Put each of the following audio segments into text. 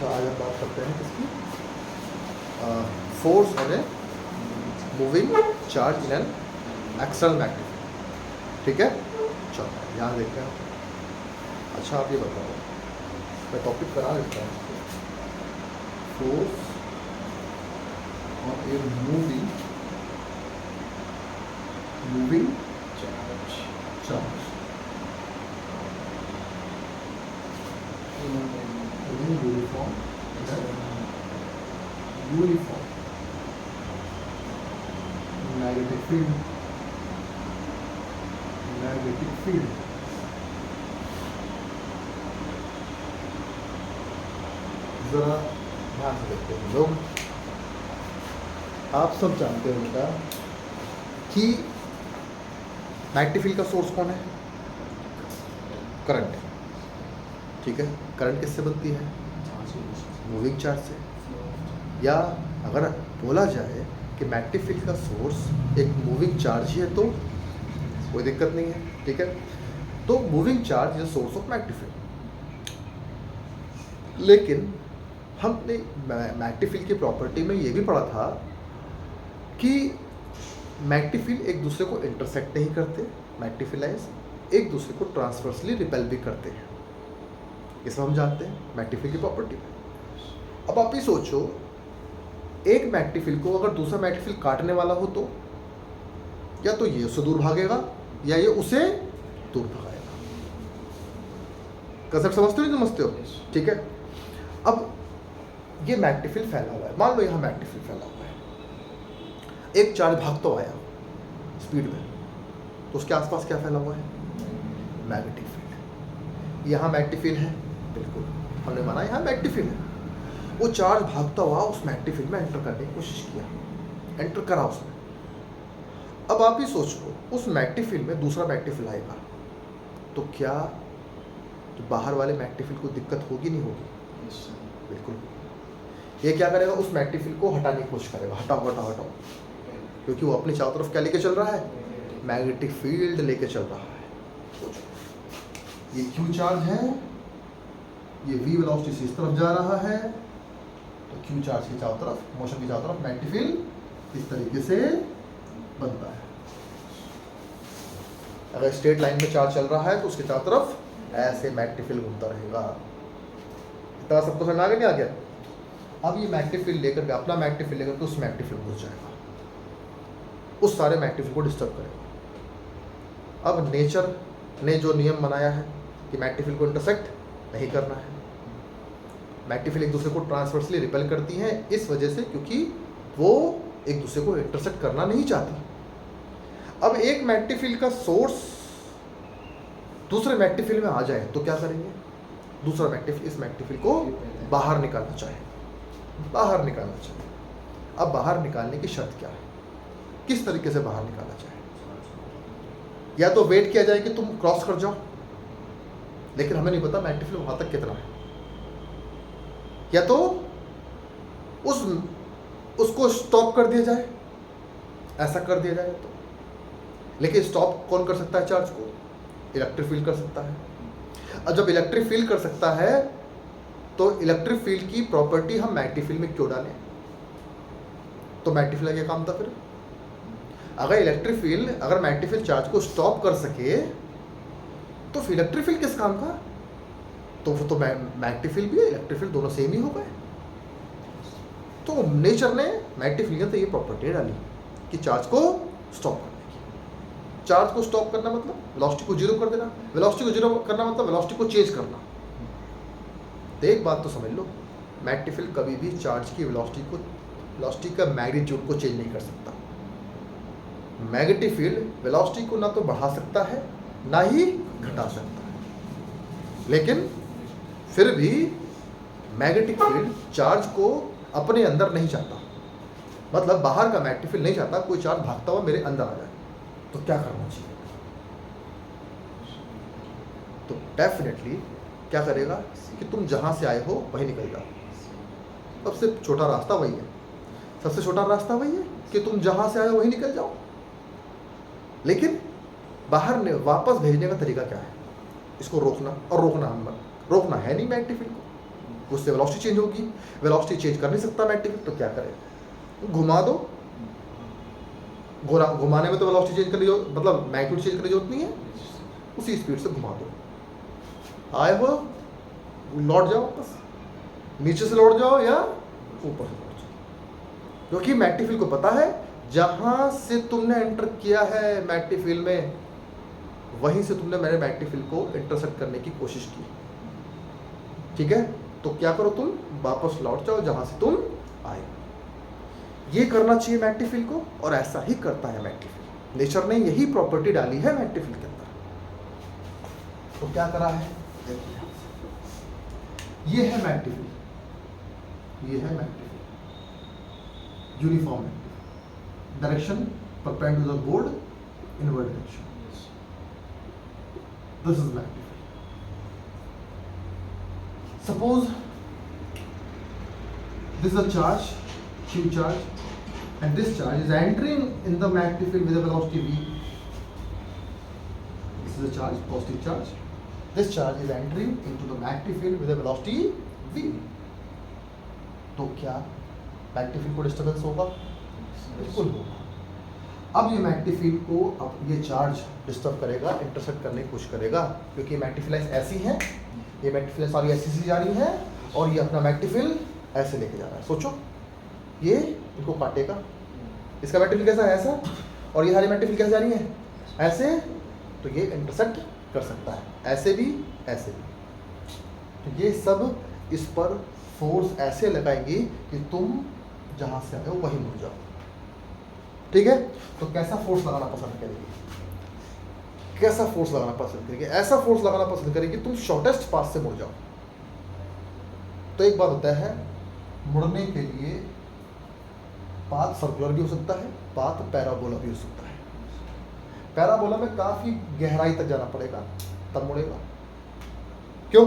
अच्छा, आज हम बात करते हैं किसकी? Force on a moving charge in an external magnet. ठीक है, चलो यहाँ देखते हैं। अच्छा आप ये बताओ, मैं टॉपिक बना लेता हूँ। Force on a moving charge uniform magnetic field जरा ध्यान से देखते हैं लोग। आप सब जानते हो बेटा कि मैग्नेटिक फील्ड का सोर्स कौन है? करंट। ठीक है, करंट किससे बनती है? मूविंग चार्ज से। या अगर बोला जाए कि मैग्नेटिक फील्ड का सोर्स एक मूविंग चार्ज ही है तो कोई दिक्कत नहीं है। ठीक है, तो moving charge is source of magnetic field. लेकिन हमने मैग्नेटिक फील्ड की प्रॉपर्टी में ये भी पढ़ा था कि मैग्नेटिक फील्ड एक दूसरे को इंटरसेक्ट नहीं करते। मैग्नेटिक फील्ड लाइंस एक दूसरे को ट्रांसवर्सली रिपेल भी करते हैं। ये सब हम जानते हैं मैग्नेटिक फील्ड की प्रॉपर्टी में। अब आप ये सोचो, एक मैग्नेटिक फील्ड को अगर दूसरा मैग्नेटिक फील्ड काटने वाला हो तो या तो ये उससे दूर भागेगा या ये उसे दूर भगाएगा। कंसेप्ट समझते हो नहीं समझते हो? ठीक है, अब ये मैग्नेटिक फील्ड फैला हुआ है। मान लो यहाँ मैग्नेटिक फील्ड फैला हुआ है, एक चार्ज भागता हुआ आया स्पीड में, तो उसके आसपास क्या फैला हुआ है? Magnetic field. यहाँ मैग्नेटिक फील्ड है, बिल्कुल हमने माना यहाँ मैग्नेटिक फील्ड है। वो चार्ज भागता हुआ उस मैग्नेटिक फील्ड में एंटर करने की कोशिश किया, एंटर करा उसने। अब आप ही सोचो, उस मैग्नेटिक फील्ड में दूसरा मैग्नेटिक फील्ड आएगा तो क्या तो बाहर वाले मैग्नेटिक फील्ड को दिक्कत होगी नहीं होगी? बिल्कुल। ये क्या करेगा? उस मैग्नेटिक फील्ड को हटाने की कोशिश करेगा, हटाओ हटाओ हटाओ, क्योंकि वो अपनी चारों तरफ क्या लेके चल रहा है? मैग्नेटिक फील्ड लेके चल रहा है। सोचो, ये क्यू चार्ज है, ये v वेलोसिटी से इस तरफ जा रहा है, तो क्यू चार्ज की चारों तरफ, मोशन की चारों तरफ मैग्नेटिक फील्ड इस तरीके से बनता है। अगर स्ट्रेट लाइन में चार्ज चल रहा है तो उसके चारों तरफ ऐसे मैग्नेटिक फील्ड घूमता रहेगा। इतना सबको समझ आ गया नहीं आ गया? अब ये मैग्नेटिक फील्ड लेकर के, अपना मैग्नेटिक फील्ड लेकर के उस मैग्नेटिक फील्ड में घुस जाएगा, उस सारे मैग्नेटिक फील्ड को डिस्टर्ब करेगा। अब नेचर ने जो नियम बनाया है कि मैग्नेटिक फील्ड को इंटरसेक्ट नहीं करना है, मैग्नेटिक फील्ड एक दूसरे को ट्रांसवर्सली रिपेल करती हैं इस वजह से क्योंकि वो एक दूसरे को इंटरसेक्ट करना नहीं चाहती। अब एक मैग्नेटिक फील्ड का सोर्स दूसरे मैग्नेटिक फील्ड में आ जाए तो क्या करेंगे? दूसरा मैग्नेटिक फील्ड इस मैग्नेटिक फील्ड को बाहर निकालना चाहे, बाहर निकालना चाहिए। अब बाहर निकालने की शर्त क्या है? किस तरीके से बाहर निकालना चाहिए? या तो वेट किया जाए कि तुम क्रॉस कर जाओ, लेकिन हमें नहीं पता मैग्नेटिक फील्ड वहां तक कितना है, या तो उसको स्टॉप कर दिया जाए, ऐसा कर दिया जाए तो। लेकिन स्टॉप कौन कर सकता है चार्ज को? इलेक्ट्रिक फील्ड कर सकता है। और जब इलेक्ट्रिक फील्ड कर सकता है तो इलेक्ट्रिक फील्ड की प्रॉपर्टी हम मैग्नेटिक फील्ड में क्यों डालें? तो मैग्नेटिक फील्ड का क्या काम था फिर? अगर मैग्नेटिक फील्ड चार्ज को स्टॉप कर सके तो फिर इलेक्ट्रिक फील्ड किस काम का? तो वो तो मैग्नेटिक फील्ड भी है, इलेक्ट्रिक फील्ड दोनों सेम ही हो गए। तो नेचर ने मैग्नेटिक फील्ड तो ये प्रॉपर्टी डाली कि चार्ज को स्टॉप करने की। चार्ज को स्टॉप करना मतलब वेलोसिटी को जीरो कर देना, वेलोसिटी को जीरो करना मतलब वेलोसिटी को चेंज करना। तो एक बात तो समझ लो, मैग्नेटिक फील्ड कभी भी चार्ज की वेलोसिटी का मैग्नीट्यूड को चेंज नहीं कर सकता। मैग्नेटिक फील्ड वेलोसिटी को ना तो बढ़ा सकता है ना ही घटा सकता है, लेकिन फिर भी मैग्नेटिक फील्ड चार्ज को अपने अंदर नहीं चाहता। मतलब बाहर का मैग्नेटिक फील्ड नहीं चाहता कोई चार्ज भागता हुआ मेरे अंदर आ जाए। तो क्या करना चाहिए? तो डेफिनेटली क्या करेगा कि तुम जहां से आए हो वहीं निकल जाओ। सबसे छोटा रास्ता वही है, सबसे छोटा रास्ता वही है कि तुम जहां से आए हो वहीं निकल जाओ। लेकिन बाहर वापस भेजने का तरीका क्या है? इसको रोकना, और रोकना है नहीं मैग्नेटिक फील्ड को। उससे वेलोसिटी चेंज होगी। वेलोसिटी चेंज कर नहीं सकता मैग्नेटिक फील्ड, तो क्या करे, घुमा दो। घुमाने में तो वेलोसिटी चेंज करने की मतलब मैग्नीट्यूड चेंज करने की जरूरत नहीं है, उसी स्पीड से घुमा दो। आए हो लौट जाओ वापस, नीचे से लौट जाओ या ऊपर से लौट जाओ, क्योंकि मैग्नेटिक फील्ड को पता है जहां से तुमने एंटर किया है मैग्नेटिक फील्ड में, वहीं से तुमने मेरे मैग्नेटिक फील्ड को इंटरसेक्ट करने की कोशिश की। ठीक है, तो क्या करो, तुम वापस लौट जाओ जहां से तुम आए। ये करना चाहिए मैग्नेटिक फील्ड को, और ऐसा ही करता है मैग्नेटिक फील्ड। नेचर ने यही प्रॉपर्टी डाली है मैग्नेटिक फील्ड के अंदर। तो क्या करा है, ये है मैग्नेटिक फील्ड, ये है magnetic field, uniform magnetic direction perpendicular board inward direction, this is magnetic field. Suppose this is a charge, Q charge, and this charge is entering in the magnetic field with a velocity v. This is a charge, positive charge. This charge is entering into the magnetic field with a velocity v. तो क्या magnetic field को disturbance होगा? बिल्कुल होगा। अब ये magnetic field को अब ये चार्ज डिस्टर्ब करेगा, इंटरसेक्ट करने की कोशिश करेगा, क्योंकि मैग्नेटिक फील्ड ऐसी है, ये मैग्नेटिक फील्ड सारी ऐसी सी जा रही है, और ये अपना मैग्नेटिक फील्ड ऐसे लेके जा रहा है। सोचो, ये इनको काटेगा, इसका मैग्नेटिक फील्ड कैसा है, ऐसा, और ये हमारी मैग्नेटिक फील्ड कैसे जा रही है, ऐसे, तो ये इंटरसेक्ट कर सकता है, ऐसे भी, ऐसे भी। तो ये सब इस पर फोर्स ऐसे लगाएंगी कि तुम जहां से आए हो वहीं मुड़ जाओ। ठीक है, तो कैसा फोर्स लगाना पसंद करेगी, कैसा फोर्स लगाना पसंद करेगी? ऐसा फोर्स लगाना पसंद करेगी तुम शॉर्टेस्ट पाथ से मुड़ जाओ। तो एक बात होता है, मुड़ने के लिए पाथ सर्कुलर भी हो सकता है, पाथ पैराबोला भी हो सकता है। पैराबोला में काफी गहराई तक जाना पड़ेगा तब मुड़ेगा, क्यों?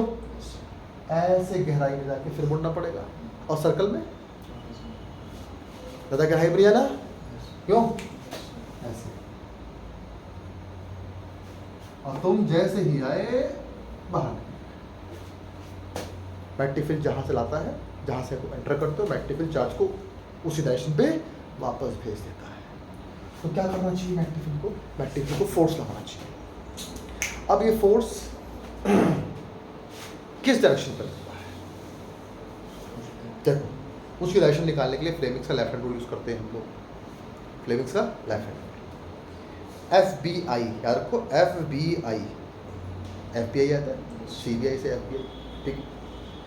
ऐसे गहराई में जाके फिर मुड़ना पड़ेगा। और सर्कल में ज्यादा गहराई में जाना, क्यों? ऐसे। और तुम जैसे ही आए बाहर, मैग्नेटिक फील्ड जहां से लाता है, जहां से एंटर करते हो, मैग्नेटिक फील्ड चार्ज को उसी डायरेक्शन पे वापस भेज देता है। तो क्या करना चाहिए मैग्नेटिक फील्ड को? मैग्नेटिक फील्ड को फोर्स लगाना चाहिए। अब ये फोर्स किस डायरेक्शन पर लगता है? देखो, उसकी डायरेक्शन निकालने के लिए फ्लेमिंग्स का लेफ्ट हैंड रूल यूज करते हैं हम लोग। फ्लेमिंग्स का लेफ्ट हैंड, FBI याद रखो, FBI, FBI आता है, CBI से FBI। ठीक,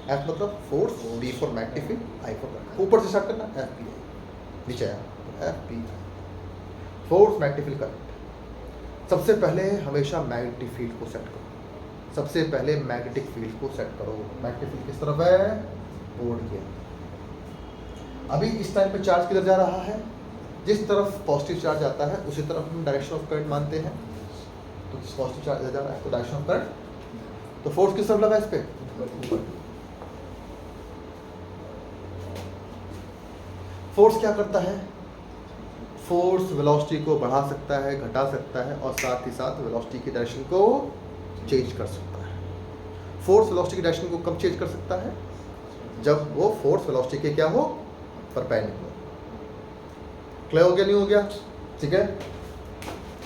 F मतलब force, B for magnetic field, I for ऊपर से स्टार्ट करना, FBI, नीचे आया FBI, force magnetic field current. सबसे पहले हमेशा मैग्नेटिक फील्ड को सेट करो, सबसे पहले मैग्नेटिक फील्ड को सेट करो। मैग्नेटिक फील्ड किस तरफ है? बोर्ड के। अभी इस टाइम पे चार्ज किधर जा रहा है? जिस तरफ पॉजिटिव चार्ज आता है उसी तरफ हम डायरेक्शन ऑफ करंट मानते हैं। तो पॉजिटिव चार्ज इधर जा रहा है तो डायरेक्शन ऑफ करंट, तो फोर्स किस तरफ लगा इस पे? फोर्स क्या करता है? फोर्स वेलोसिटी को बढ़ा सकता है, घटा सकता है, और साथ ही साथ वेलोसिटी की डायरेक्शन को चेंज कर सकता है। फोर्स वेलोसिटी की डायरेक्शन को कब चेंज कर सकता है? जब वो फोर्स वेलोसिटी के क्या हो? परपेंडिकुलर। क्लियर हो गया, नहीं हो गया? ठीक है,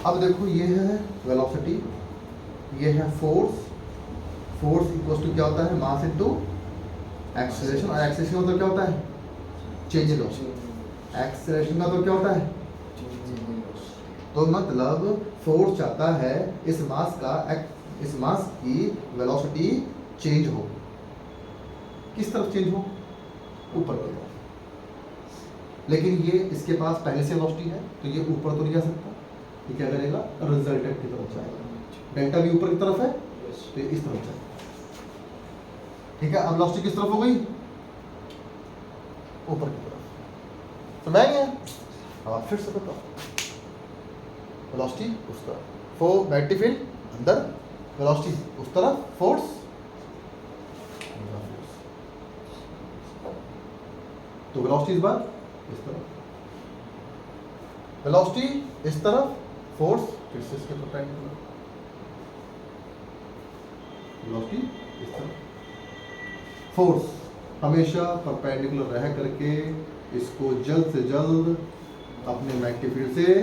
अब देखो, ये है वेलोसिटी, ये है फोर्स। फोर्स इक्वल टू क्या होता है? मास इनटू एक्सेलरेशन, और एक्सेलरेशन का मतलब क्या होता है? Change in velocity. एक्सेलरेशन का तो क्या होता है? तो मतलब फोर्स चाहता है इस मास की वेलोसिटी चेंज हो। किस तरफ चेंज हो? ऊपर की तरफ। लेकिन ये इसके पास पहले से वेलोसिटी है, तो ये ऊपर तो नहीं जा सकता। ये क्या करेगा? रिजल्टेंट की तरफ जाएगा। डेल्टा भी ऊपर की तरफ है, तो ये इस तरफ जाएगा। ठीक है, अब वेलोसिटी किस तरफ हो गई? ऊपर की तरफ। समझ गया? अब फिर से बताओ, वेलोसिटी उस तरफ, फोर्स मैग्नेटिक फील्ड अंदर, वेलोसिटी उस तरफ, फोर्स तो वेलोसिटी इस बार इस तरफ, वेलोसिटी इस तरफ, फोर्स फिर से इसके परपेंडिकुलर, वेलोसिटी इस तरफ, फोर्स हमेशा परपेंडिकुलर रह करके इसको जल्द से जल्द अपने मैग्नेटिक फील्ड से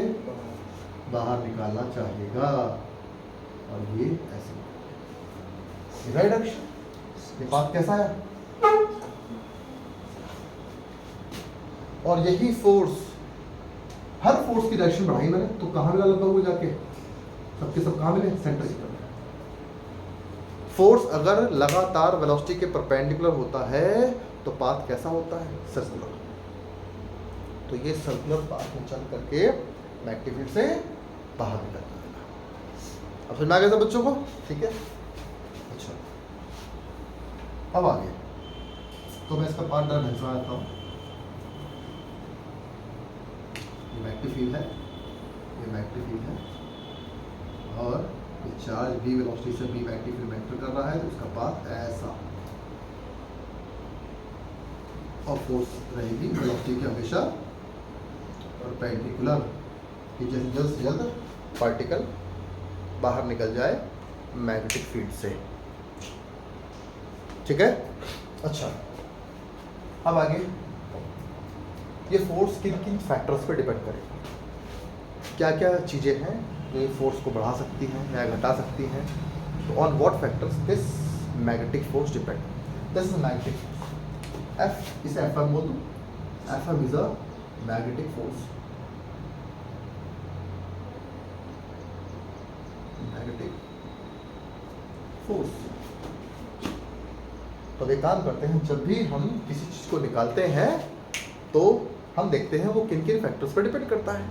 बाहर निकालना चाहेगा। और ये ऐसे राइट डायरेक्शन। ये बात कैसा है? और यही फोर्स, हर फोर्स की डायरेक्शन बढ़ाई मैंने तो कहाँ मिला लगभग जाके? सबके सब कहाँ मिले? सेंटर की तरफ। फोर्स अगर लगातार वेलोसिटी के परपेंडिकुलर होता है तो पाथ कैसा होता है? सर्कुलर। तो ये सर्कुलर पाथ में चल करके मैग्नेटिक फील्ड से बाहर निकल जाएगा। अब समझ में आ गया सब बच्चों को? ठीक है, अच्छा अब आगे तो मैं इसका पार्ट ढंग से आता हूँ। ये मैग्नेटिक फील्ड है, ये मैग्नेटिक फील्ड है और ये चार्ज भी वेलोसिटी से भी मैग्नेटिक फील्ड में एंटर कर रहा है तो उसका पाथ ऐसा, और फोर्स रहेगी वेलोसिटी की हमेशा परपेंडिकुलर कि जल्द से जल्द पार्टिकल बाहर निकल जाए मैग्नेटिक फील्ड से। ठीक है, अच्छा अब आगे ये फोर्स किन किन फैक्टर्स पे डिपेंड करेगा? क्या क्या चीज़ें हैं जो फोर्स को बढ़ा सकती हैं या घटा सकती हैं? तो on what factors this magnetic force depend? This magnetic force F, इसे एफ एम बोल दो। F M is a magnetic force, magnetic force. तो एक काम करते हैं, जब भी हम किसी चीज़ को निकालते हैं तो हम देखते हैं वो किन किन फैक्टर्स पर डिपेंड करता है।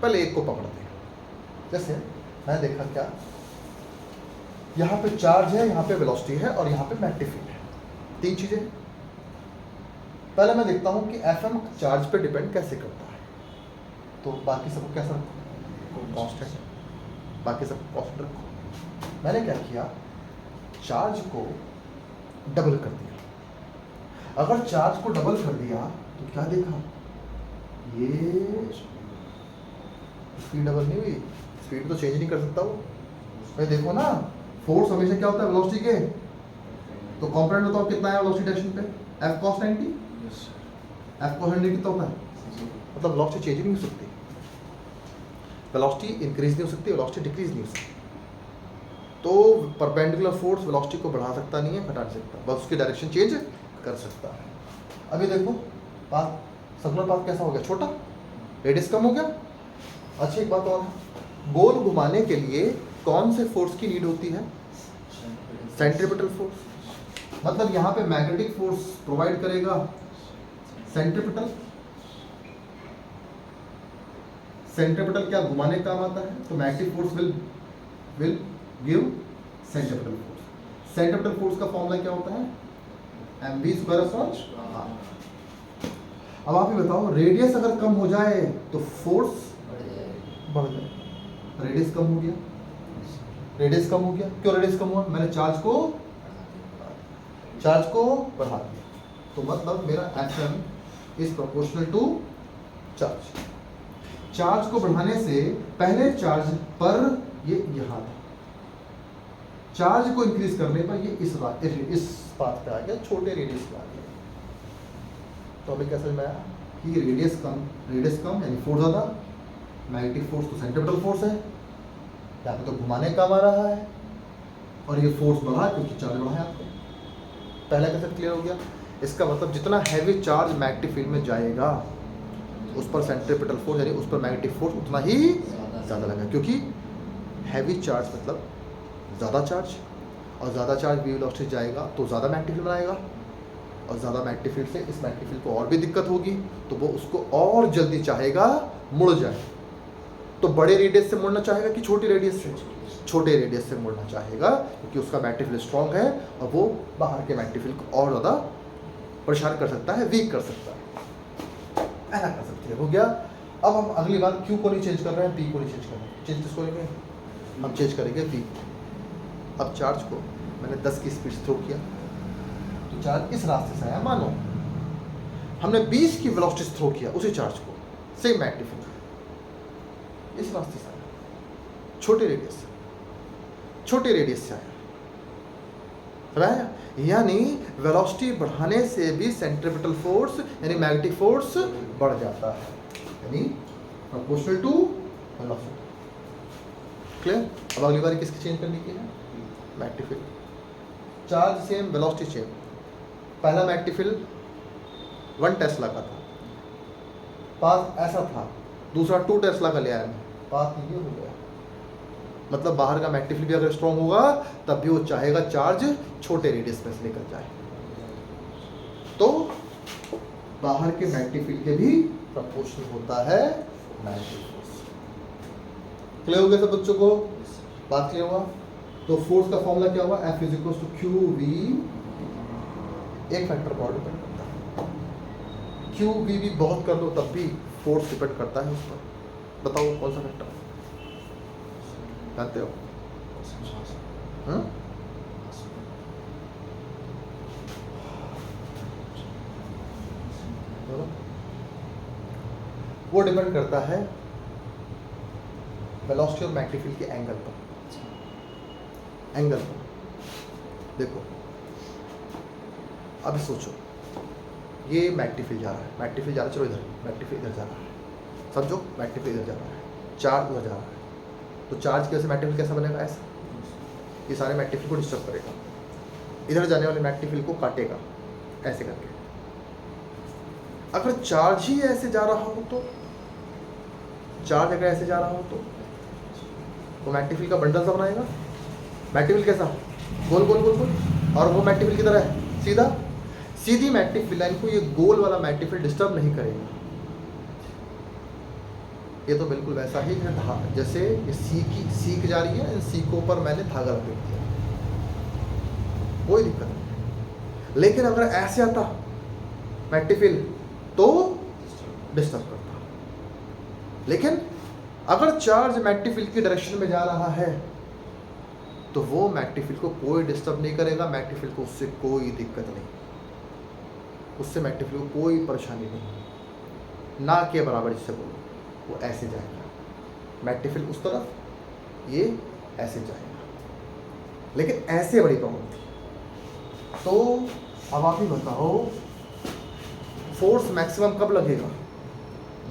पहले एक को पकड़ते हैं। जैसे मैं देखा क्या, यहाँ पे चार्ज है, यहाँ पे वेलोसिटी है और यहाँ पे मैग्नेटिक फील्ड है, तीन चीज़ें। पहले मैं देखता हूँ कि एफ एम चार्ज पे डिपेंड कैसे करता है। तो बाकी सबको कैसा रखो? कांस्टेंट। बाकी सब कांस्टेंट रखो। मैंने क्या किया, चार्ज को डबल कर दिया। अगर चार्ज को डबल कर दिया तो क्या देखा, ये स्पीड डबल नहीं हुई, स्पीड तो चेंज नहीं कर सकता वो। भाई देखो ना, फोर्स हमेशा क्या होता है वेलोसिटी के, तो कंपोनेंट बताओ कितना है वेलोसिटी डायरेक्शन पे? F cos 90। एफ cos 90 कितना होता है? मतलब वेलोसिटी चेंज नहीं हो सकती, वेलोसिटी इंक्रीज नहीं हो सकती, वेलोसिटी डिक्रीज नहीं हो सकती। तो परपेंडिकुलर फोर्स वेलोसिटी को बढ़ा सकता नहीं है, घटा नहीं सकता, बस उसकी डायरेक्शन चेंज कर सकता है। अभी देखो पाथ, सर्कुलर पाथ कैसा हो गया? छोटा, रेडियस कम हो गया। अच्छा एक बात और, गोल घुमाने के लिए कौन से फोर्स की नीड होती है? Centripetal force. मतलब यहाँ पे मैग्नेटिक फोर्स प्रोवाइड करेगा सेंट्रीपिटल। सेंट्रीपिटल क्या घुमाने का काम आता है? तो magnetic force will give centripetal force. Centripetal force का फॉर्मूला क्या होता है? mv square upon. अब आप ही बताओ, रेडियस अगर कम हो जाए तो फोर्स बढ़ जाए। रेडियस कम हो गया, रेडियस कम हो गया, क्यों रेडियस कम हुआ? मैंने चार्ज को बढ़ा दिया, तो मतलब मेरा action is proportional to charge. Charge को बढ़ाने से पहले चार्ज पर ये यहाँ था, चार्ज को इंक्रीज करने पर ये इस पाथ पे आ गया, छोटे रेडियस पे आ गया। तो अभी क्या समझ में आया कि रेडियस कम यानी फोर्स ज़्यादा, मैग्नेटिक फोर्स तो सेंट्रीपिटल फोर्स है, यहाँ पे तो घुमाने का काम आ रहा है, और ये फोर्स बढ़ा क्योंकि चार्ज बढ़ा है आपको। पहला कंसेप्ट क्लियर हो गया। इसका मतलब जितना हैवी चार्ज मैग्नेटिक फील्ड में जाएगा उस पर सेंट्रीपिटल फोर्स यानी उस पर मैग्नेटिक फोर्स उतना ही ज़्यादा लगेगा, क्योंकि हैवी चार्ज मतलब ज़्यादा चार्ज, और ज़्यादा चार्ज वी वेलोसिटी जाएगा तो ज़्यादा मैग्नेटिक फील्ड बनाएगा, और ज़्यादा मैग्नेटिक फील्ड से इस मैग्नेटिक फील्ड को और भी दिक्कत होगी, तो वो उसको और जल्दी चाहेगा मुड़ जाए। तो बड़े रेडियस से मुड़ना चाहेगा कि छोटी रेडियस से? छोटे रेडियस से मुड़ना चाहेगा, क्योंकि उसका मैग्नेटिक फील्ड स्ट्रॉन्ग है और वो बाहर के मैग्नेटिक फील्ड को और ज़्यादा परेशान कर सकता है, वीक कर सकता है। ऐसा कर सकते हैं, हो गया। अब हम अगली बार क्यू को नहीं चेंज कर रहे हैं, पी को नहीं चेंज कर रहे हैं। चेंज किसको करेंगे? हम चेंज करेंगे पी। अब चार्ज को मैंने 10 की स्पीड से थ्रो किया, तो चार्ज इस रास्ते से आया, मानो हमने 20 की वेलोसिटी से थ्रो किया उसी चार्ज को, सेम मैग्नेटिक फील्ड इस रास्ते से आया, छोटे रेडियस से आया, राइट, यानी वेलोसिटी बढ़ाने से भी सेंट्रीपिटल फोर्स यानी मैग्नेटिक फोर्स बढ़ जाता है, यानी प्रोपोर्शनल टू वेलोसिटी। क्लियर? अब अगली बार किसकी चेंज करने की है? Magnetic field. Charge same, velocity same. पहला मैग्नेटिक फील्ड 1 टेस्ला का था, पाथ ऐसा था, दूसरा 2 टेस्ला का ले आया, पाथ ये हो गया। मतलब बाहर का मैग्नेटिक फील्ड भी अगर स्ट्रॉन्ग होगा तब भी वो चाहेगा चार्ज छोटे रेडियस में से निकल जाए, तो बाहर के मैग्नेटिक फील्ड के भी प्रोपोर्शनल होता है मैग्नेटिक फोर्स। क्लियर हो गया सब बच्चों को? बात क्लियर हुआ? तो फोर्स का फॉर्मूला क्या हुआ? F is equal to Q V, एक फैक्टर पर डिपेंड करता है, क्यू वी भी बहुत कर दो तब भी फोर्स डिपेंड करता है उस पर। बताओ कौन सा फैक्टर है, जानते हो? वो डिपेंड करता है वेलोसिटी और मैग्नेटिक फील्ड के एंगल पर। एंगल पर देखो, अभी सोचो, ये मैग्नेटिक फील्ड जा रहा है, मैग्नेटिक फील्ड जा रहा है, चलो इधर मैग्नेटिक फील्ड इधर जा रहा है, समझो मैग्नेटिक फील्ड इधर जा रहा है, चार्ज उधर जा रहा है, तो चार्ज की वजह से मैग्नेटिक फील्ड कैसा बनेगा? ऐसा, ये सारे मैग्नेटिक फील्ड को डिस्टर्ब करेगा, इधर जाने वाले मैग्नेटिक फील्ड को काटेगा ऐसे करके। अगर चार्ज ही ऐसे जा रहा हो तो, चार्ज अगर ऐसे जा रहा हो तो मैग्नेटिक फील्ड का बंडल सा बनाएगा। मैग्नेटिक फील्ड कैसा? गोल गोल गोल गोल, और वो मैग्नेटिक फील्ड की तरह है सीधा, सीधी मैग्नेटिक फील्ड लाइन को ये गोल वाला मैग्नेटिक फील्ड डिस्टर्ब नहीं करेगा। ये तो बिल्कुल वैसा ही है जैसे ये सीख जा रही है, इन सीखों पर मैंने धागा लपेट दिया, कोई दिक्कत नहीं। लेकिन अगर ऐसे आता मैग्नेटिक फील्ड तो डिस्टर्ब करता। लेकिन अगर चार्ज मैग्नेटिक फील्ड की डायरेक्शन में जा रहा है तो वो मैग्नेटिक फील्ड को कोई डिस्टर्ब नहीं करेगा, मैग्नेटिक फील्ड को उससे कोई दिक्कत नहीं, उससे मैग्नेटिक फील्ड को कोई परेशानी नहीं, ना के बराबर जिससे बोलो, वो ऐसे जाएगा, मैग्नेटिक फील्ड उस तरफ, ये ऐसे जाएगा। लेकिन ऐसे बड़ी प्रॉब्लम थी। तो अब आप ही बताओ, फोर्स मैक्सिमम कब लगेगा?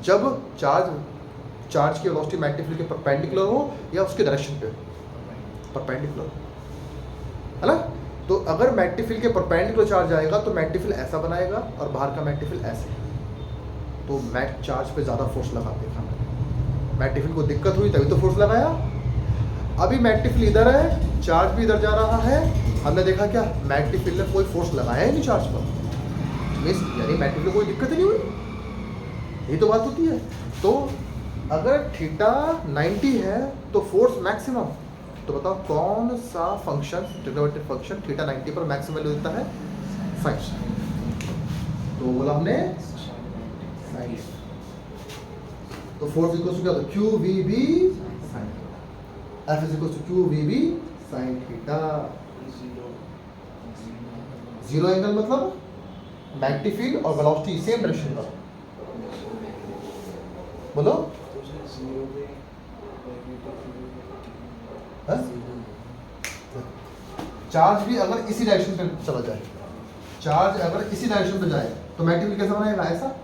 जब चार्ज की वेलोसिटी मैग्नेटिक फील्ड के परपेंडिकुलर हो या उसके डायरेक्शन पे परपेंडिकुलर, है ना? तो अगर मैग्नेटिक फील्ड के परपेंडिकुलर चार्ज आएगा तो मैग्नेटिक फील्ड ऐसा बनाएगा और बाहर का मैग्नेटिक फील्ड ऐसे, तो चार्ज पे ज़्यादा फोर्स लगा देखा मैंने। मैग्नेटिक फील्ड को दिक्कत हुई तभी तो फोर्स लगाया। अभी मैग्नेटिक फील्ड इधर है, चार्ज भी इधर जा रहा है, हमने देखा क्या? मैग्नेटिक फील्ड ने कोई फोर्स लगाया ही नहीं चार्ज पर, यानी मैग्नेटिक फील्ड को कोई दिक्कत ही नहीं हुई। यही तो बात होती है। तो अगर थीटा 90 है तो फोर्स मैक्सिमम, तो बताओ कौन सा फंक्शन, ट्रिग्नोमेट्रिक फंक्शन थीटा 90 पर मैक्सिमम वैल्यू देता है? साइन। तो बोला हमने साइन। तो फोर्स इक्वल टू क्या होता है? Q V B sine theta. F is equal to Q V B sine theta. Zero angle मतलब मैग्नेटिक फील्ड और वेलोसिटी सेम डायरेक्शन का। बोलो। चार्ज भी अगर इसी डायरेक्शन पे चला जाए, चार्ज अगर इसी डायरेक्शन पे जाए तो मैग्नेटिक फील्ड कैसा बनाएगा? ऐसा।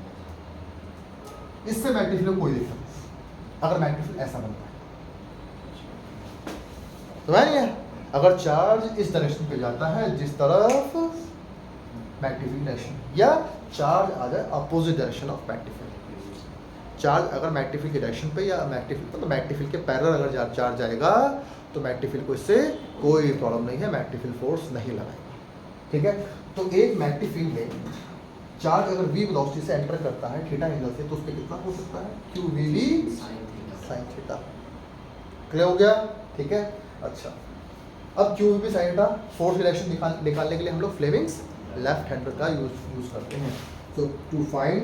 इससे मैग्नेटिक फील्ड कोई दिक्कत नहीं अगर मैग्नेटिक फील्ड ऐसा बनता है, तो नहीं है। अगर चार्ज इस डायरेक्शन पे जाता है जिस तरफ मैग्नेटिक फील्ड डायरेक्शन, या चार्ज आ जाए opposite direction of magnetic field. Charge अगर मैग्नेटिक फील्ड के डायरेक्शन पे या मैग्नेटिक फील्ड, तो मैग्नेटिक फील्ड के पैरेलल अगर चार्ज जाएगा तो मैग्नेटिक फील्ड को इससे कोई प्रॉब्लम नहीं है, मैग्नेटिक फील्ड फोर्स नहीं लगाएगा। ठीक है। तो एक मैग्नेटिक फील्ड में चार्ज अगर v वेलोसिटी से एंटर करता है थीटा एंगल से, तो उस पर कितना हो सकता है? Q V B sine theta. Clear हो गया? ठीक है। अच्छा, अब Q V B sine theta force direction निकालने के लिए हम लोग फ्लेमिंग्स लेफ्ट हैंडर का यूज करते हैं। So to find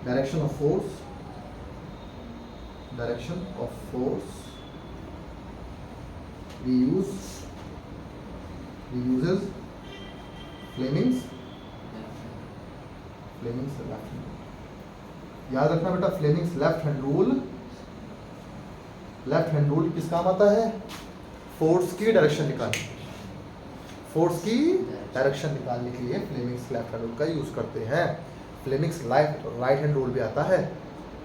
direction of force, we uses Fleming's left hand. याद रखना बेटा, फ्लेमिंग्स लेफ्ट हैंड रूल किस काम आता है? फोर्स की डायरेक्शन निकालने के लिए फ्लेमिंग्स लेफ्ट हैंड रूल का यूज़ करते हैं। फ्लेमिंग्स राइट हैंड रूल भी आता है,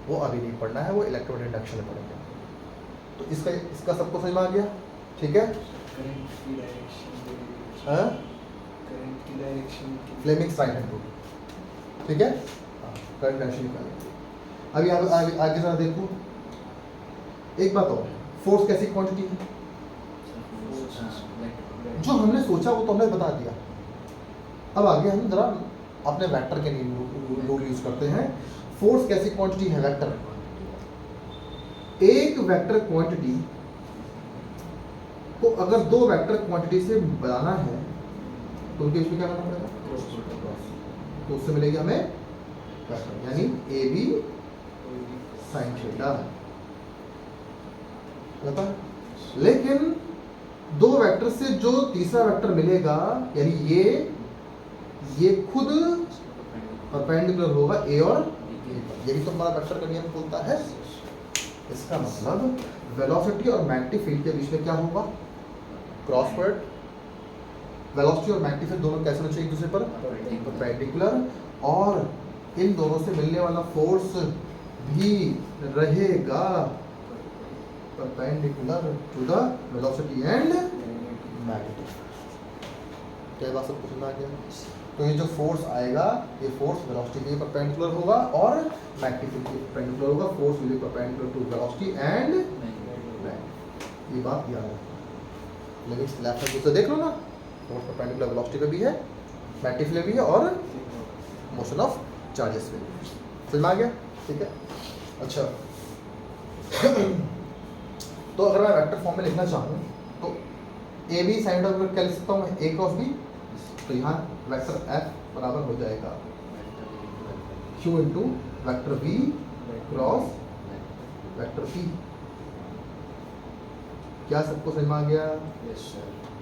वो अभी नहीं पढ़ना है, वो इलेक्ट्रोड इंडक्शन में पढ़ेंगे। तो इसका सबको समझ में आ गया, ठीक है। फ्लेमिंग्स राइट हैंड रूल, ठीक है। करंट डायरेक्शन निकालेंगे। अभी आगे जरा देखो, एक बात और, फोर्स कैसी क्वांटिटी है? जो हमने सोचा वो तो हमने बता दिया। अब आगे हम जरा अपने वेक्टर के रूल यूज करते हैं। फोर्स कैसी क्वांटिटी है? वेक्टर। एक वेक्टर क्वांटिटी को अगर दो वेक्टर क्वांटिटी से बनाना है तो उनके बीच में क्या करना पड़ेगा? तो उससे मिलेगी हमें वेक्टर, यानी ए बी साइन थीटा। लेकिन दो वेक्टर से जो तीसरा वेक्टर मिलेगा, यानी ये खुद परपेंडिकुलर होगा ए और यही तो हमारा वेक्टर का नियम बोलता है। इसका मतलब वेलोसिटी और मैग्नेटिक फील्ड के बीच में क्या होगा? Cross product. वेलोसिटी और मैग्नेटिक फील्ड दोनों कैसे होने चाहिए एक दूसरे पर? परपेंडिकुलर। और इन दोनों से मिलने वाला फोर्स भी रहेगा perpendicular to the velocity and magnetic. क्या बात सबको समझ आ गया? तो ये जो फोर्स आएगा, ये फोर्स वेलोसिटी के परपेंडिकुलर होगा और मैग्नेटिक फील्ड के परपेंडिकुलर होगा। Force will be perpendicular to velocity and magnetic. ये बात याद रखना। लेकिन लेफ्ट हैंड से देख लो ना, फोर्स परपेंडिकुलर वेलोसिटी पे भी है, मैग्नेटिक फील्ड भी है और मोशन ऑफ चार्जेस पे। समझ में आ गया? ठीक है। अच्छा तो अगर मैं वेक्टर फॉर्म में लिखना चाहूँ तो ए बी साइन क्या लिख सकता हूँ मैं? A cross B. तो यहाँ वेक्टर एफ बराबर हो जाएगा Q into vector B cross vector P. क्या सबको समझ में आ गया?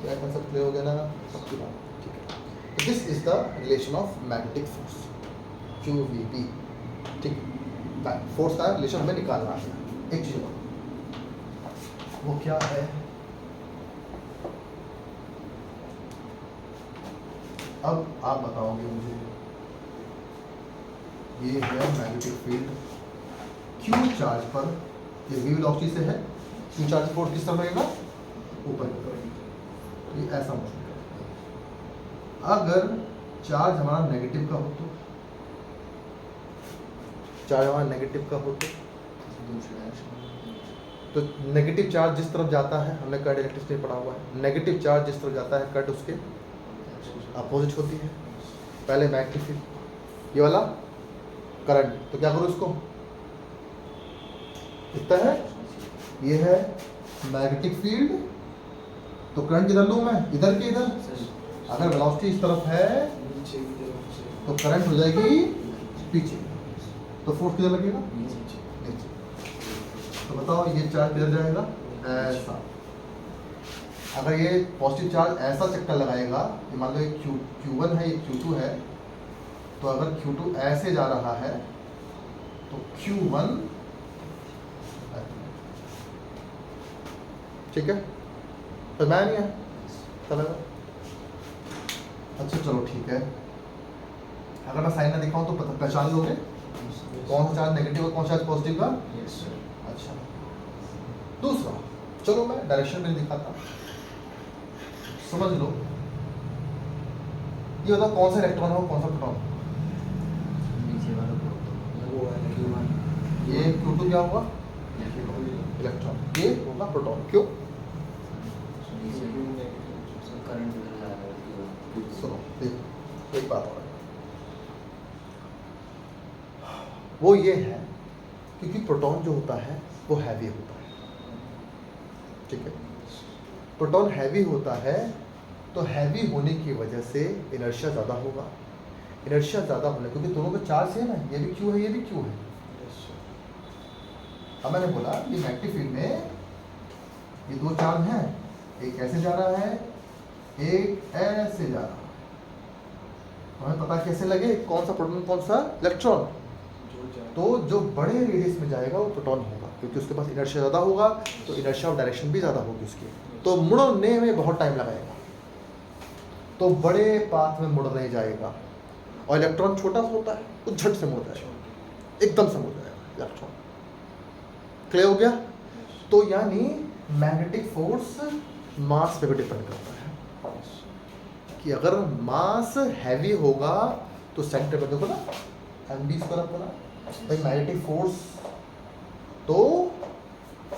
क्या कंसेप्ट क्लियर हो गया ना सबकी बात? ठीक है। तो this is the relation of magnetic force Q V P. ठीक, फोर्स का रिलेशन हमें निकालना है। एक चीज वो क्या है? अब आप बताओगे मुझे, ये है मैग्नेटिक फील्ड क्यू चार्ज पर, ये वी वेलोसिटी से है, क्यू चार्ज फोर्स किस तरह रहेगा? ऊपर की तरफ। ये ऐसा मोशन करेगा। अगर चार्ज हमारा नेगेटिव का हो तो, चार्ज हमारा नेगेटिव का हो तो नेगेटिव चार्ज जिस तरफ जाता है, हमने करंट इलेक्ट्रिसिटी पढ़ा हुआ है, नेगेटिव चार्ज जिस तरफ जाता है करंट उसके अपोजिट होती है। पहले मैग्नेटिक फील्ड, ये वाला करंट, तो क्या करूँ इसको? दिखता है ये है मैग्नेटिक फील्ड, तो करंट किधर लूँ मैं? इधर के इधर। अगर वेलोसिटी इस तरफ है तो करंट हो जाएगी पीछे, तो फोर्स किधर लगेगा? नीचे। तो बताओ ये चार्ज किधर जाएगा? ऐसा। अगर ये पॉजिटिव चार्ज ऐसा चक्कर लगाएगा, ये मान लो ये Q1 है, ये Q2 है, तो अगर Q2 ऐसे जा रहा है तो Q1, ठीक है? तो मैं नहीं है चलेगा। अच्छा चलो ठीक है। अगर मैं साइन ना दिखाऊं तो पहचान लोगे कौन सा चार्ज नेगेटिव और कौन सा चार्ज पॉजिटिव का? अच्छा, दूसरा चलो मैं डायरेक्शन में दिखाता, समझ लो। ये बताओ कौन सा इलेक्ट्रॉन हो कौन सा प्रोटॉन? ये Q2 क्या होगा? इलेक्ट्रॉन। ये होगा प्रोटॉन। क्यों? सुनो एक बात और, वो ये है क्योंकि प्रोटॉन जो होता है वो हैवी होता है, ठीक है? प्रोटॉन हैवी होता है तो हैवी होने की वजह से इनर्शिया ज़्यादा होगा। इनर्शिया ज़्यादा होने, क्योंकि दोनों का चार्ज है ना, ये भी क्यू है ये भी क्यू है। अब मैंने बोला ये मैग्नेटिक फील्ड में ये दो चार्ज हैं, एक ऐसे जा रहा है एक ऐसे जा रहा है। हमें पता कैसे लगे कौन सा प्रोटॉन कौन सा इलेक्ट्रॉन? तो जो बड़े रेडियस में जाएगा वो प्रोटॉन होगा, क्योंकि उसके पास इनर्शिया ज़्यादा होगा, तो इनर्शिया ऑफ डायरेक्शन भी ज़्यादा होगी उसकी। तो मुड़ने में बहुत टाइम लगाएगा, तो बड़े पाथ में मुड़ नहीं जाएगा। और इलेक्ट्रॉन छोटा सा होता है, तो झट से मुड़ जाएगा, एकदम से मुड़ जाएगा इलेक्ट्रॉन। क्लियर हो गया? तो यानी मैग्नेटिक फोर्स मास पे भी डिपेंड करता है कि अगर मास हैवी होगा तो सेंटर पे देखो ना md² अपना भाई मैग्नेटिक फोर्स, तो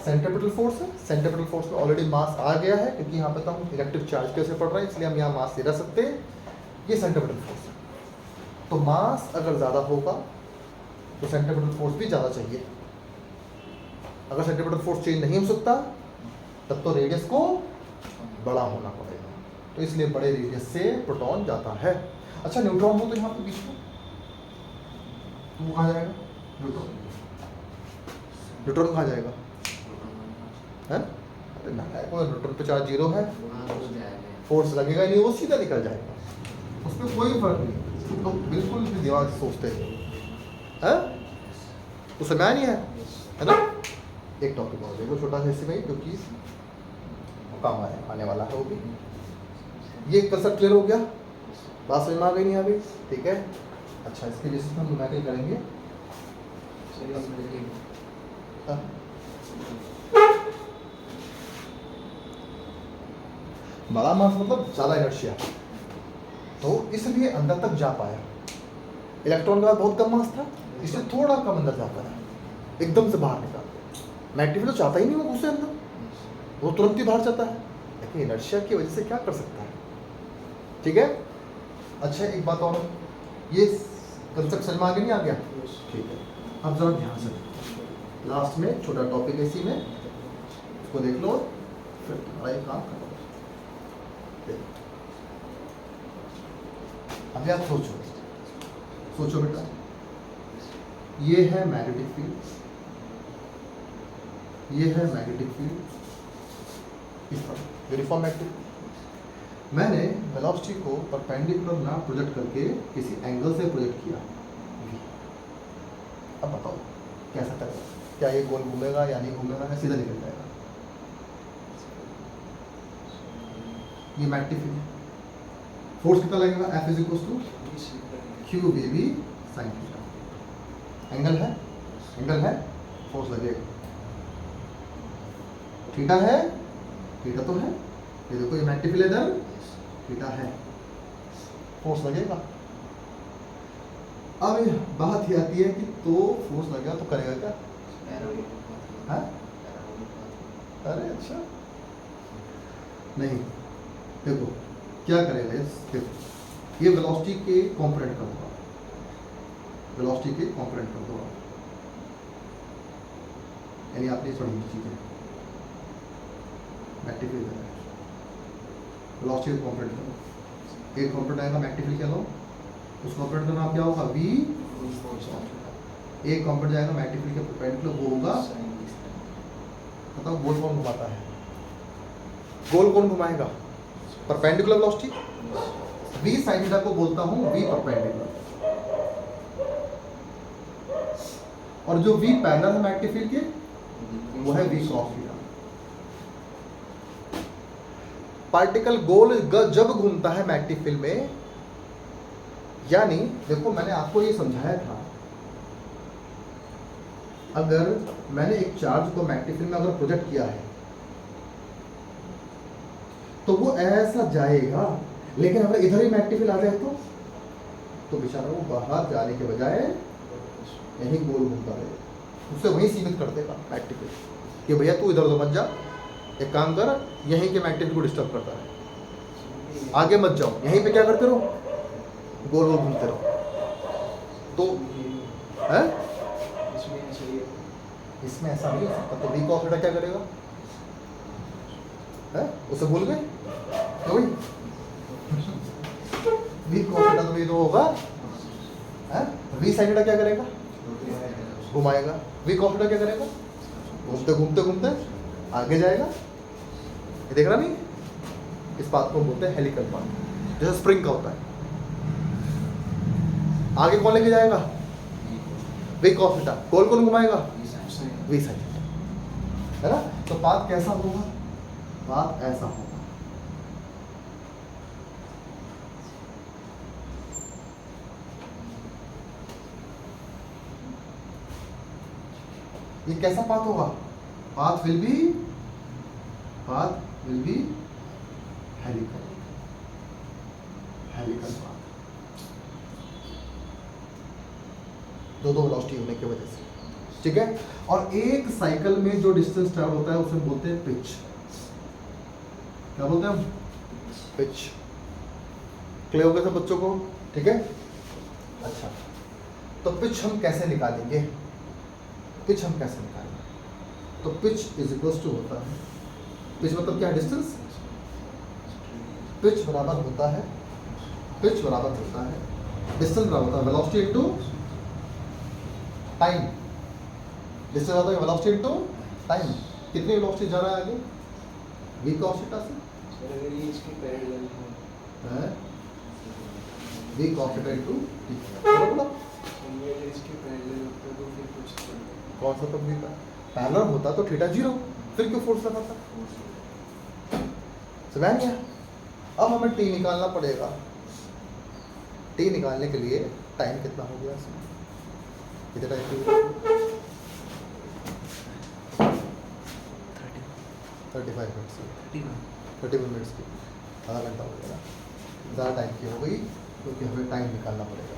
सेंट्रीपिटल फोर्स है, सेंट्रीपिटल फोर्स में ऑलरेडी मास आ गया है क्योंकि यहाँ पे तो हम इलेक्ट्रिक चार्ज कैसे पढ़ रहे हैं, इसलिए हम यहाँ मास ले रह सकते हैं। ये सेंट्रीपिटल फोर्स है, तो मास अगर ज़्यादा होगा तो सेंट्रीपिटल फोर्स भी ज़्यादा चाहिए। अगर सेंट्रीपिटल फोर्स चेंज नहीं हो सकता तब तो रेडियस को बड़ा होना पड़ेगा, तो इसलिए बड़े रेडियस से प्रोटॉन जाता है। अच्छा न्यूट्रॉन हो तो यहाँ पे बीच में वो कहाँ जाएगा? न्यूट्रॉन, न्यूट्रॉन कहाँ जाएगा? है? अरे ना, कोई न्यूट्रॉन पे चार्ज 0 है, फोर्स लगेगा ही नहीं, वो सीधा निकल जाएगा, उसमें कोई फर्क नहीं। तो बिल्कुल भी दिमाग से सोचते हैं, तो समझ नहीं है ना? एक टॉपिक और देखो छोटा सा हिस्से में, क्योंकि काम आने वाला है वो भी। ये कंसेप्ट क्लियर हो गया? बात समझ में आ गई नहीं आ गई? ठीक है। अच्छा, इसके बेसिस पे हम न्यूमेरिकल करेंगे। बड़ा मास मतलब ज़्यादा इनर्शिया, तो इसलिए अंदर तक जा पाया। इलेक्ट्रॉन का बहुत कम मास था, इससे थोड़ा कम अंदर जा पाया, एकदम से बाहर निकाल दिया। मैग्नेटिक तो चाहता ही नहीं वो घुसे अंदर, वो तुरंत ही बाहर जाता है, लेकिन इनर्शिया की वजह से क्या कर सकता है? ठीक है। अच्छा एक बात और, ये कंसेप्ट समझ में आ गया नहीं आ गया? ठीक है। अब जरा ध्यान से लास्ट में छोटा टॉपिक है, इसी में इसको देख लो, फिर तुम्हारा ये काम करो। अभी आप सोचो, सोचो बेटा, ये है मैग्नेटिक फील्ड, ये है मैग्नेटिक फील्ड, यूनिफॉर्म मैग्नेटिक। मैंने वेलोसिटी को परपेंडिकुलर ना प्रोजेक्ट करके किसी एंगल से प्रोजेक्ट किया। अब बताओ कैसा करेगा? क्या ये गोल घूमेगा या नहीं घूमेगा, या सीधा निकल जाएगा? ये मैग्नेटिक फील्ड, फोर्स कितना लगेगा? F is equal to Q V B sine theta. Angle है, एंगल है, फोर्स लगेगा। थीटा है, थीटा तो है, ये देखो ये मैग्नेटिक फील्ड इधर, थीटा है, फोर्स लगेगा। अब बात ये आती है कि तो फोर्स लगेगा तो करेगा क्या? है? अरे अच्छा नहीं, देखो क्या करेगा, देखो ये वेलोसिटी के कंपोनेंट कर दूंगा, वेलोसिटी के कंपोनेंट कर दूंगा, यानी आपने पढ़ी चीजें मैग्नेटिक फील्ड है, वेलोसिटी का कंपोनेंट करो, एक कंपोनेंट आएगा मैग्नेटिक फील्ड, क्या लो उस कंपोनेंट का नाम क्या होगा? v। एक कंपोनेंट जाएगा मैग्नेटिक फील्ड के परपेंडिकुलर, वो होगा, बताओ गोल कौन घुमाता है? गोल कौन घुमाएगा? Perpendicular velocity, v sin theta को बोलता हूँ v परपेंडिकुलर, और जो v पैरेलल है मैग्नेटिक फील्ड के वो है v cos थीटा। पार्टिकल गोल जब घूमता है मैग्नेटिक फील्ड में, यानी देखो मैंने आपको ये समझाया था, अगर मैंने एक चार्ज को मैग्नेटिक फील्ड में अगर प्रोजेक्ट किया है तो वो ऐसा जाएगा, लेकिन अगर इधर ही मैग्नेटिक फील्ड आ जाए तो बेचारा वो बाहर जाने के बजाय यहीं गोल घूमता रहेगा, उससे वहीं सीमित कर देगा मैग्नेटिक फील्ड कि भैया तू इधर उधर मत जा, एक काम कर, यहीं के मैग्नेटिक फील्ड को डिस्टर्ब करता है, आगे मत जाओ, यहीं पे क्या करते रहो, गोल गोल घूमते रहो। तो है इसमें ऐसा नहीं हो सकता, तो v cos थीटा क्या करेगा? है उसे भूल गए तो v cos थीटा तो ये तो होगा, है v sin थीटा क्या करेगा? घुमाएगा। v cos थीटा क्या करेगा? घूमते घूमते घूमते आगे जाएगा। ये देख रहा नहीं, इस बात को बोलते हैं हेलिकल पाथ, जैसे स्प्रिंग का होता है। आगे कौन लेके जाएगा? v cos theta. गोल कौन घुमाएगा? v sin थीटा, है ना? तो पाथ कैसा होगा? बात ऐसा होगा। ये कैसा पाथ होगा? Path will be helical path, दो वेलोसिटी होने की वजह से, ठीक है। और एक साइकिल में जो डिस्टेंस ट्रैवल होता है उसे बोलते हैं पिच। क्या बोलते हैं हम? पिच। क्लियर हो गया सब बच्चों को? ठीक है। अच्छा, तो पिच हम कैसे निकालेंगे? पिच तो पिच इज इक्वल टू होता है, पिच मतलब क्या है? डिस्टेंस। पिच बराबर होता है डिस्टेंस बराबर होता है वेलोसिटी इनटू टाइम। डिस्टेंस होता है वेलोसिटी इनटू टाइम। कितनी वेलोसिटी जा रहा है आगे? v cos थीटा से। अगर ये इसके पैरेलल है, v cos theta into t। बोलो अगर इसके पैरेलल होता तो फिर कुछ कौन सा तब का पैरेलल होता तो थीटा 0, फिर क्यों फोर्स लगाता? समझ गया? अब हमें t निकालना पड़ेगा। t निकालने के लिए टाइम कितना हो गया इसमें? कितना टाइम? 35 मिनट्स की, 31 मिनट्स की, आधा घंटा हो गया। ज़्यादा टाइम की हो गई क्योंकि हमें टाइम निकालना पड़ेगा।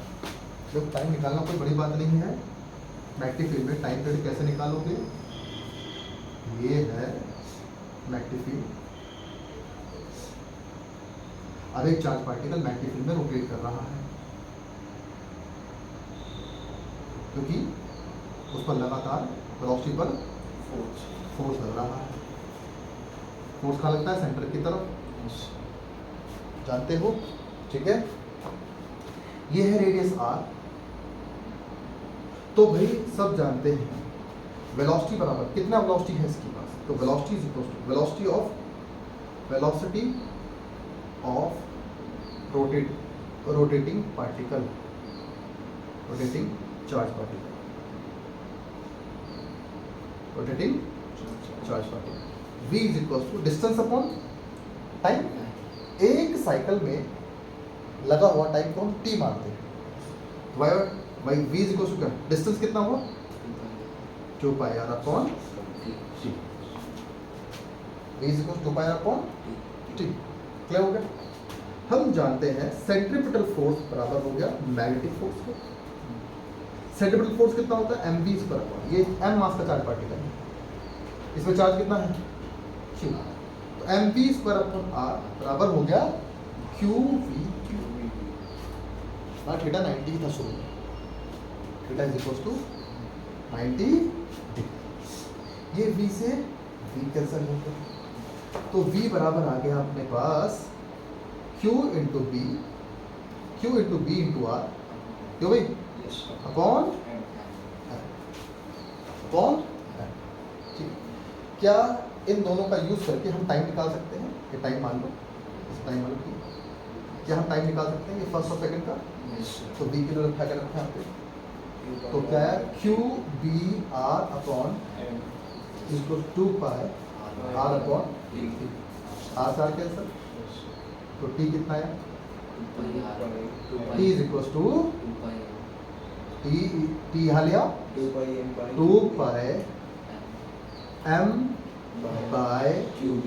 जब टाइम निकालना कोई बड़ी बात नहीं है। मैग्नेटिक फील्ड में टाइम पीरियड कैसे निकालोगे? ये है मैग्नेटिक फील्ड। अब एक चार्ज पार्टिकल मैग्नेटिक फील्ड में रोटेट कर रहा है क्योंकि उस पर लगातार वेलोसिटी पर फोर्स लग रहा है। फोर्स कहाँ लगता है? सेंटर की तरफ, जानते हो? ठीक है। ये है रेडियस r। तो भाई सब जानते हैं वेलोसिटी बराबर कितना वेलोसिटी है इसके पास? तो velocity is equal to velocity of rotating particle, rotating charge particle, v is equal to distance upon time. एक साइकिल में लगा हुआ टाइम को हम t मानते हैं। भाई v इज इक्वल टू क्या? डिस्टेंस कितना हुआ? 2 pi r upon t। v is equal to 2 pi r upon t। Clear हो गया? हम जानते हैं सेंट्रीपिटल फोर्स बराबर हो गया मैग्नेटिक फोर्स को। सेंट्रीपिटल फोर्स कितना होता है? mv स्क्वायर अपॉन, ये m मास का चार्ज पार्टिकल है, इसमें चार्ज कितना है? q। तो mv स्क्वायर अपॉन r बराबर हो गया qv। ना थीटा 90 था शुरू में, theta is equal to 90 degree. ये v से v कैंसिल हो गया, तो v बराबर आ गया अपने पास q into b into r, क्यों भाई? अपॉन ठीक। क्या इन दोनों का यूज करके हम टाइम निकाल सकते हैं? ये टाइम मान लो, इस टाइम मान लो कि क्या हम टाइम निकाल सकते हैं? ये फर्स्ट और सेकंड का, तो b की जरूरत है यहाँ पे, तो क्या है? q b r अपॉन इसको 2 पाई r अपॉन r चार कैंसिल, तो t कितना है? t is equal to t यहाँ लिया 2 pi m by QB।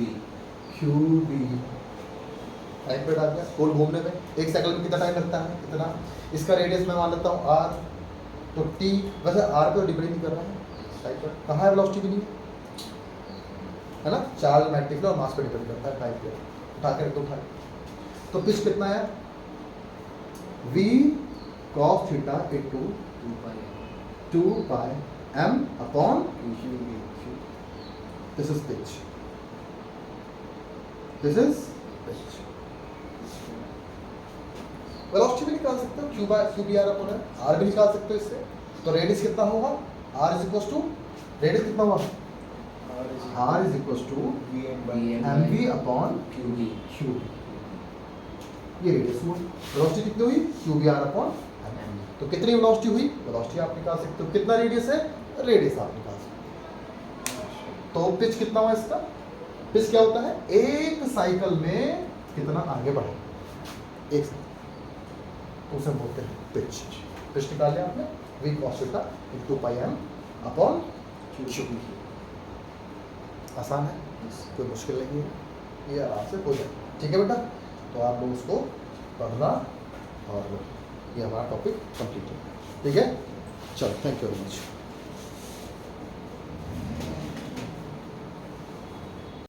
Time पे डाल दिया। गोल घूमने में एक साइकिल में कितना टाइम लगता है? इतना। इसका रेडियस मैं मान लेता हूँ r, तो t वैसे r पे डिपेंड नहीं कर रहा है, टाइम पर कहाँ है? वेलोसिटी भी नहीं है ना, चार्ज मैग्नेटिक और मास पे डिपेंड करता है टाइम पे। उठा के रख दो, उठा के। तो पिच कितना है? v cos theta into 2 pi m upon this is pitch, this is pitch. Velocity भी निकाल सकते हो, Q B R upon r भी निकाल सकते हो इससे। तो रेडियस कितना होगा? r is equal to, radius कितना हुआ? r is equal to mv upon QB। ये रेडियस हुआ। वेलोसिटी कितनी हुई? QBR upon m। तो कितनी वेलोसिटी हुई? वेलोसिटी आप निकाल सकते हो। कितना रेडियस है? रेडियस आप निकाल सकते हो। तो पिच कितना हुआ इसका? पिच क्या होता है? एक साइकिल में कितना आगे बढ़े, एक साइकिल, तो उसे बोलते हैं पिच। पिच निकाल लिया आपने, v cos थीटा इनटू पाई m अपॉन q। आसान है, कोई मुश्किल नहीं है, ये आराम से हो जाए। ठीक है बेटा, तो आप लोग उसको पढ़ना और ये हमारा टॉपिक कंप्लीट है। ठीक है, चलो, थैंक यू वेरी मच।